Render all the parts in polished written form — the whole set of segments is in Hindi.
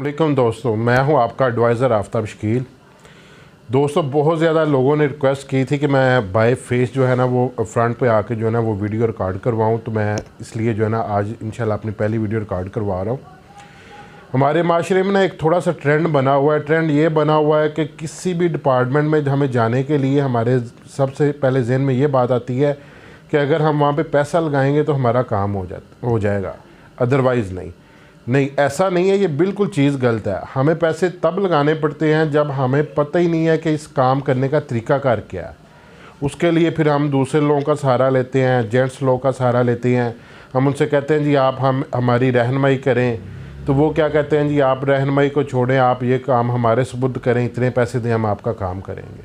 अस्सलामुअलैकुम दोस्तों, मैं हूं आपका एडवाइज़र आफताब शकील। दोस्तों, बहुत ज़्यादा लोगों ने रिक्वेस्ट की थी कि मैं बाय फेस जो है ना वो फ्रंट पे आके जो है ना वो वीडियो रिकॉर्ड करवाऊं, तो मैं इसलिए जो है ना आज इंशाल्लाह अपनी पहली वीडियो रिकॉर्ड करवा रहा हूं। हमारे माशरे में ना एक थोड़ा सा ट्रेंड बना हुआ है। ट्रेंड ये बना हुआ है कि किसी भी डिपार्टमेंट में हमें जाने के लिए हमारे सबसे पहले जहन में ये बात आती है कि अगर हम वहाँ पर पैसा लगाएँगे तो हमारा काम हो जाएगा, अदरवाइज़ नहीं, ऐसा नहीं है। ये बिल्कुल चीज़ गलत है। हमें पैसे तब लगाने पड़ते हैं जब हमें पता ही नहीं है कि इस काम करने का तरीक़ाकार क्या है। उसके लिए फिर हम दूसरे लोगों का सहारा लेते हैं, जेंट्स लोगों का सहारा लेते हैं। हम उनसे कहते हैं जी आप हमारी रहनुमाई करें, तो वो क्या कहते हैं जी आप रहनुमाई को छोड़ें, आप ये काम हमारे सुपुर्द करें, इतने पैसे दें, हम आपका काम करेंगे।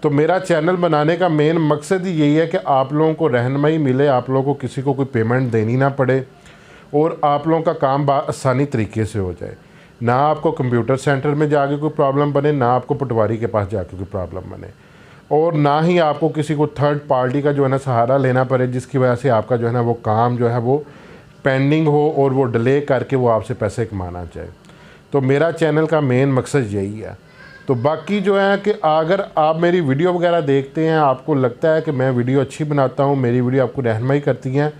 तो मेरा चैनल बनाने का मेन मकसद ही यही है कि आप लोगों को रहनुमाई मिले, आप लोगों को किसी को कोई पेमेंट देनी ना पड़े और आप लोगों का काम आसानी तरीके से हो जाए। ना आपको कंप्यूटर सेंटर में जाके कोई प्रॉब्लम बने, ना आपको पटवारी के पास जाके कोई प्रॉब्लम बने, और ना ही आपको किसी को थर्ड पार्टी का जो है ना सहारा लेना पड़े, जिसकी वजह से आपका जो है ना वो काम जो है वो पेंडिंग हो और वो डिले करके वो आपसे पैसे कमाना चाहे। तो मेरा चैनल का मेन मकसद यही है। तो बाकी जो है कि अगर आप मेरी वीडियो वगैरह देखते हैं, आपको लगता है कि मैं वीडियो अच्छी बनाता हूँ, मेरी वीडियो आपको रहनुमाई करती हैं,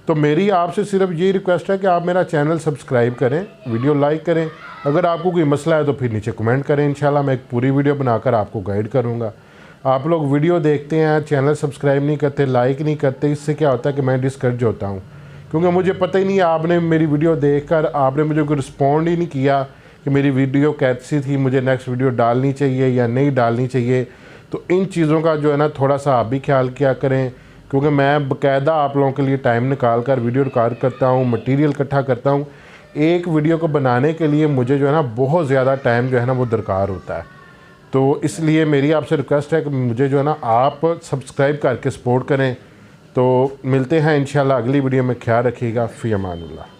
तो मेरी आपसे सिर्फ यही रिक्वेस्ट है कि आप मेरा चैनल सब्सक्राइब करें, वीडियो लाइक करें। अगर आपको कोई मसला है तो फिर नीचे कमेंट करें, इंशाल्लाह मैं एक पूरी वीडियो बनाकर आपको गाइड करूंगा। आप लोग वीडियो देखते हैं, चैनल सब्सक्राइब नहीं करते, लाइक नहीं करते, इससे क्या होता है कि मैं डिस्करेज होता हूं, क्योंकि मुझे पता ही नहीं है, आपने मेरी वीडियो देखकर आपने मुझे कोई रिस्पॉन्ड ही नहीं किया कि मेरी वीडियो कैसी थी, मुझे नेक्स्ट वीडियो डालनी चाहिए या नहीं डालनी चाहिए। तो इन चीज़ों का जो है ना थोड़ा सा आप भी ख्याल किया करें, क्योंकि मैं बाकायदा आप लोगों के लिए टाइम निकाल कर वीडियो रिकॉर्ड करता हूँ, मटेरियल इकट्ठा करता हूँ। एक वीडियो को बनाने के लिए मुझे जो है ना बहुत ज़्यादा टाइम जो है ना वो दरकार होता है। तो इसलिए मेरी आपसे रिक्वेस्ट है कि मुझे जो है ना आप सब्सक्राइब करके सपोर्ट करें। तो मिलते हैं इंशाल्लाह अगली वीडियो में। ख्याल रखिएगा। फ़ी अमानिल्लाह।